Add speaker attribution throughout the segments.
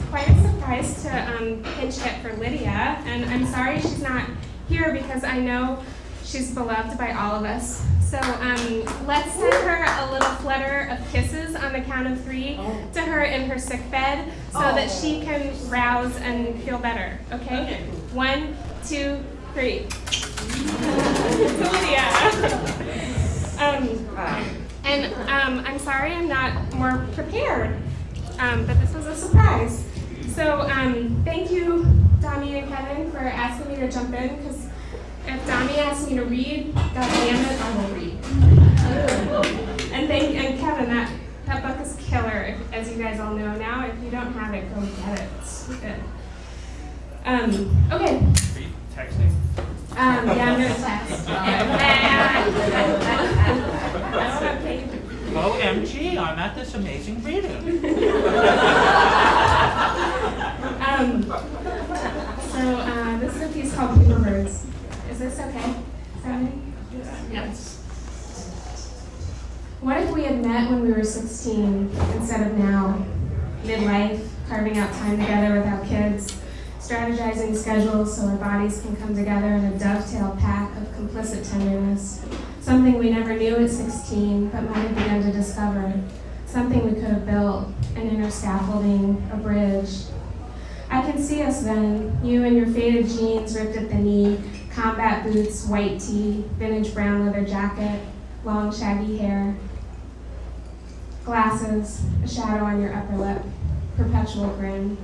Speaker 1: Quite a surprise to pinch hit for Lydia, and I'm sorry she's not here because I know she's beloved by all of us. So let's send her a little flutter of kisses on the count of 3 to her in her sick bed so that she can rouse and feel better, okay? 1, 2, 3. To Lydia. I'm sorry I'm not more prepared, but this was a surprise. So thank you, Dami and Kevin, for asking me to jump in, because if Dami asks me to read, God damn it, I will read. And Kevin, that book is killer, as you guys all know now. If you don't have it, go get it. It's good. Okay.
Speaker 2: Are you texting?
Speaker 1: Yeah, I'm gonna text. I don't have paper.
Speaker 2: OMG, I'm at this amazing reading.
Speaker 1: This is a piece called Paper Birds. Is this okay? Simon?
Speaker 2: Yes.
Speaker 1: What if we had met when we were 16 instead of now? Midlife, carving out time together with our kids, strategizing schedules so our bodies can come together in a dovetail pack of complicit tenderness. Something we never knew at 16, but might have begun to discover. Something we could have built, an inner scaffolding, a bridge. I can see us then, you in your faded jeans ripped at the knee, combat boots, white tee, vintage brown leather jacket, long shaggy hair, glasses, a shadow on your upper lip, perpetual grin.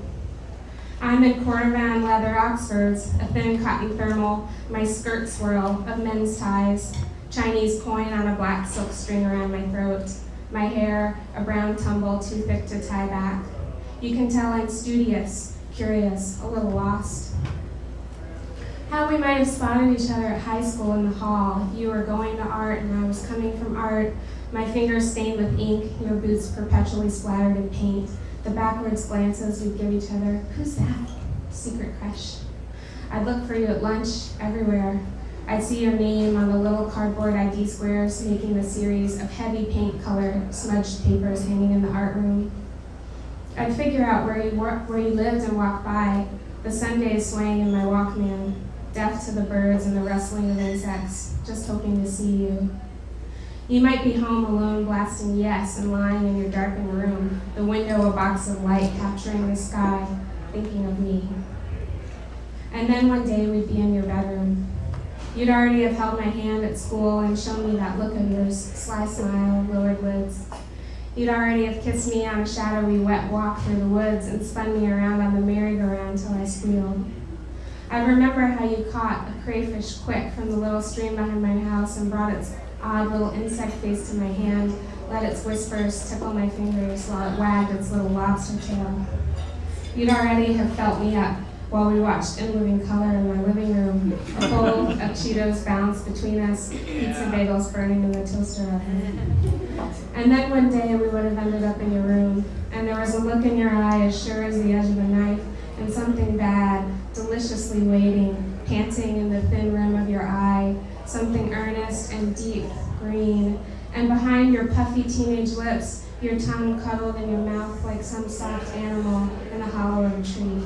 Speaker 1: I'm in cordovan leather Oxfords, a thin cotton thermal, my skirt swirl of men's ties, Chinese coin on a black silk string around my throat, my hair a brown tumble too thick to tie back. You can tell I'm studious, curious, a little lost. How we might have spotted each other at high school in the hall. If you were going to art and I was coming from art, my fingers stained with ink, your boots perpetually splattered in paint, the backwards glances we'd give each other. Who's that? Secret crush. I'd look for you at lunch, everywhere. I'd see your name on the little cardboard ID squares, making a series of heavy paint-colored, smudged papers hanging in the art room. I'd figure out where you lived and walk by, the Sundays swaying in my Walkman, deaf to the birds and the rustling of insects, just hoping to see you. You might be home alone blasting Yes and lying in your darkened room, the window a box of light capturing the sky, thinking of me. And then one day we'd be in your bedroom. You'd already have held my hand at school and shown me that look of yours, sly smile, lowered lids. You'd already have kissed me on a shadowy wet walk through the woods and spun me around on the merry-go-round till I squealed. I remember how you caught a crayfish quick from the little stream behind my house and brought its odd little insect face to my hand, let its whispers tickle my fingers while it wagged its little lobster tail. You'd already have felt me up while we watched In Living Color in my living room, a bowl of Cheetos bounced between us, pizza bagels burning in the toaster oven. And then one day we would have ended up in your room, and there was a look in your eye as sure as the edge of a knife, and something bad, deliciously waiting, panting in the thin rim of your eye, something earnest and deep, green, and behind your puffy teenage lips, your tongue cuddled in your mouth like some soft animal in the hollow of a tree.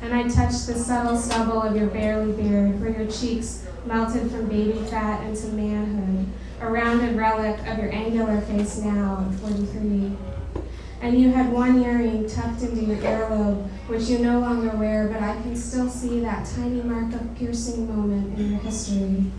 Speaker 1: And I touched the subtle stubble of your barely beard, where your cheeks melted from baby fat into manhood, a rounded relic of your angular face now at 43. And you had one earring tucked into your earlobe, which you no longer wear, but I can still see that tiny mark of piercing moment in your history.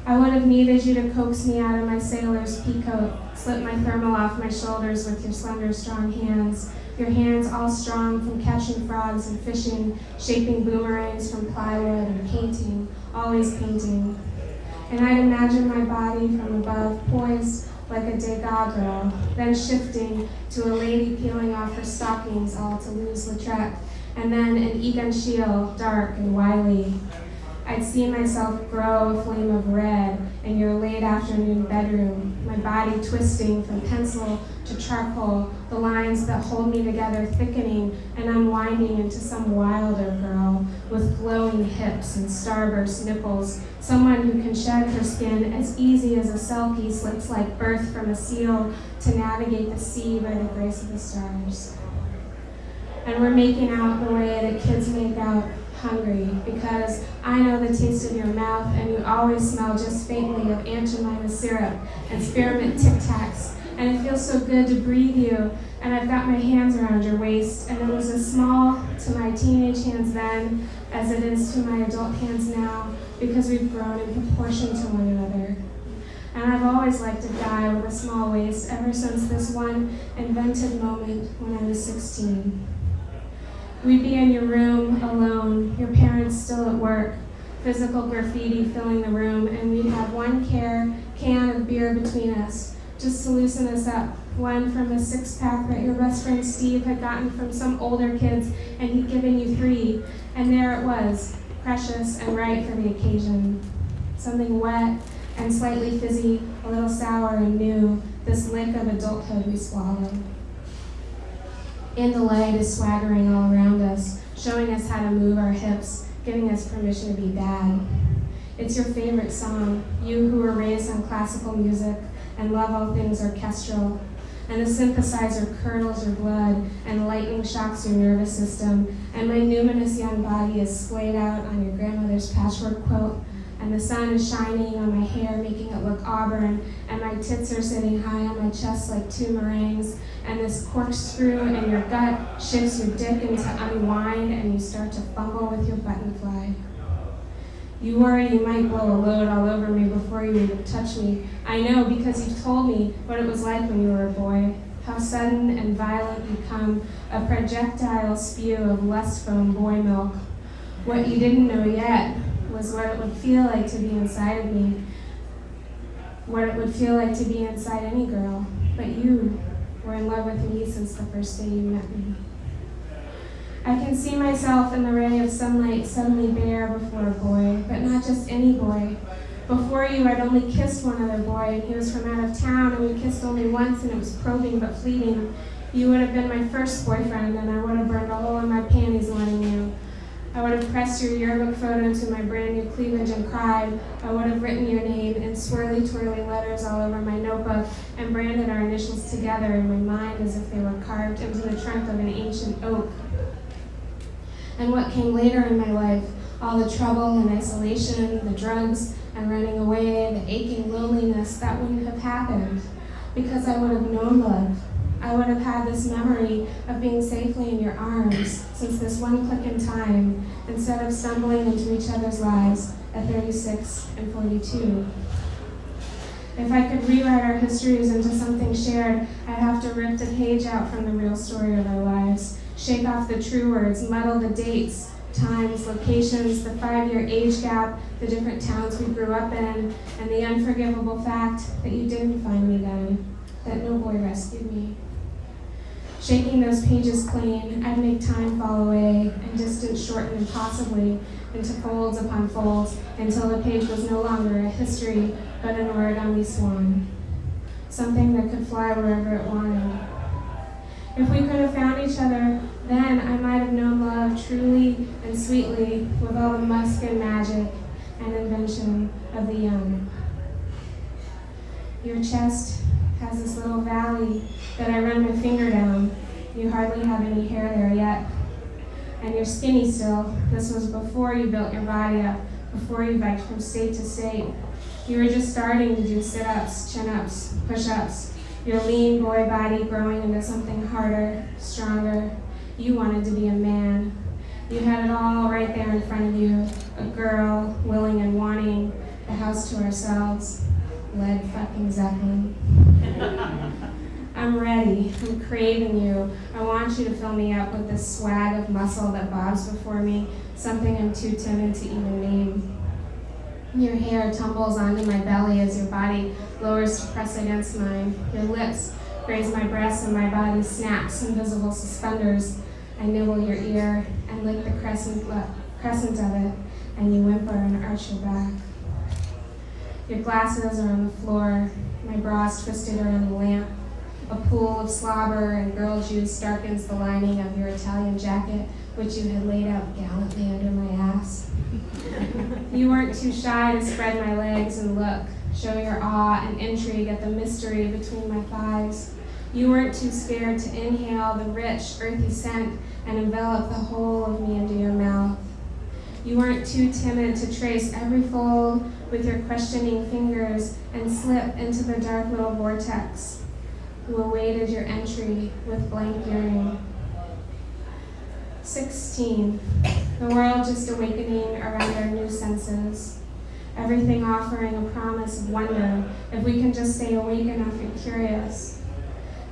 Speaker 1: I would have needed you to coax me out of my sailor's peacoat, slip my thermal off my shoulders with your slender, strong hands, your hands all strong from catching frogs and fishing, shaping boomerangs from plywood and painting, always painting. And I'd imagine my body from above, poised like a Degas girl, then shifting to a lady peeling off her stockings, all to lose Lautrec, and then an Egon Schiele, dark and wily. I'd see myself grow a flame of red in your late afternoon bedroom, my body twisting from pencil to charcoal, the lines that hold me together thickening and unwinding into some wilder girl with glowing hips and starburst nipples, someone who can shed her skin as easy as a selkie slips like birth from a seal to navigate the sea by the grace of the stars. And we're making out the way that kids make out, hungry, because I know the taste of your mouth and you always smell just faintly of Aunt Jemima's syrup and spearmint Tic Tacs, and it feels so good to breathe you, and I've got my hands around your waist, and it was as small to my teenage hands then as it is to my adult hands now, because we've grown in proportion to one another. And I've always liked a guy with a small waist ever since this one invented moment when I was 16. We'd be in your room alone, your parents still at work, physical graffiti filling the room, and we'd have one can of beer between us, just to loosen us up, one from a six-pack that your best friend Steve had gotten from some older kids, and he'd given you 3, and there it was, precious and right for the occasion. Something wet and slightly fizzy, a little sour and new, this lick of adulthood we swallowed. And the light is swaggering all around us, showing us how to move our hips, giving us permission to be bad. It's your favorite song, you who were raised on classical music and love all things orchestral, and the synthesizer curdles your blood and lightning shocks your nervous system, and my numinous young body is splayed out on your grandmother's patchwork quilt, and the sun is shining on my hair, making it look auburn, and my tits are sitting high on my chest like 2 meringues, and this corkscrew in your gut shifts your dick into unwind, and you start to fumble with your button fly. You worry you might blow a load all over me before you even touch me. I know, because you've told me what it was like when you were a boy, how sudden and violent you come, a projectile spew of lust-foam boy milk. What you didn't know yet was what it would feel like to be inside of me, what it would feel like to be inside any girl. But you were in love with me since the first day you met me. I can see myself in the ray of sunlight suddenly bare before a boy, but not just any boy. Before you, I'd only kissed one other boy, and he was from out of town, and we kissed only once, and it was probing but fleeting. You would have been my first boyfriend, and I would have burned a hole in my panties wanting you. I would have pressed your yearbook photo to my brand new cleavage and cried. I would have written your name in swirly, twirly letters all over my notebook and branded our initials together in my mind as if they were carved into the trunk of an ancient oak. And what came later in my life, all the trouble and isolation, the drugs and running away, the aching loneliness, that wouldn't have happened because I would have known love. I would have had this memory of being safely in your arms since this one click in time, instead of stumbling into each other's lives at 36 and 42. If I could rewrite our histories into something shared, I'd have to rip the page out from the real story of our lives, shake off the true words, muddle the dates, times, locations, the 5-year age gap, the different towns we grew up in, and the unforgivable fact that you didn't find me then, that no boy rescued me. Shaking those pages clean, I'd make time fall away and distance shorten impossibly into folds upon folds until the page was no longer a history but an origami swan, something that could fly wherever it wanted. If we could have found each other then, I might have known love truly and sweetly with all the musk and magic and invention of the young. Your chest has this little valley that I run my finger down. You hardly have any hair there yet. And you're skinny still. This was before you built your body up, before you biked from state to state. You were just starting to do sit-ups, chin-ups, push-ups. Your lean boy body growing into something harder, stronger. You wanted to be a man. You had it all right there in front of you. A girl, willing and wanting, the house to ourselves. Led fucking Zeppelin. I'm ready. I'm craving you. I want you to fill me up with this swag of muscle that bobs before me, something I'm too timid to even name. Your hair tumbles onto my belly as your body lowers to press against mine. Your lips graze my breasts and my body snaps invisible suspenders. I nibble your ear and lick the crescent of it. and you whimper and arch your back. Your glasses are on the floor, my bra's twisted around the lamp. A pool of slobber and girl juice darkens the lining of your Italian jacket, which you had laid out gallantly under my ass. You weren't too shy to spread my legs and look, show your awe and intrigue at the mystery between my thighs. You weren't too scared to inhale the rich, earthy scent and envelop the whole of me into your mouth. You weren't too timid to trace every fold with your questioning fingers and slip into the dark little vortex. You awaited your entry with blank yearning. 16, the world just awakening around our new senses. Everything offering a promise of wonder if we can just stay awake enough and curious.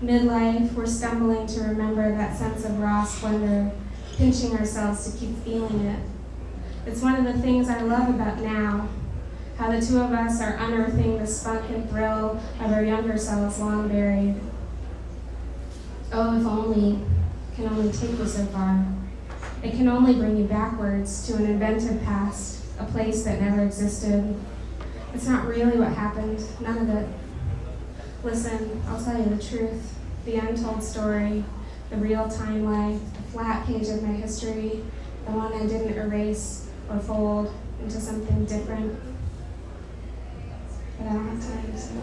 Speaker 1: Midlife, we're stumbling to remember that sense of raw splendor, pinching ourselves to keep feeling it. It's one of the things I love about now, how the two of us are unearthing the spunk and thrill of our younger selves long buried. Oh, if only can only take you so far. It can only bring you backwards to an invented past, a place that never existed. It's not really what happened, none of it. Listen, I'll tell you the truth, the untold story, the real timeline, the flat page of my history, the one I didn't erase or fold into something different. But I don't have time to say.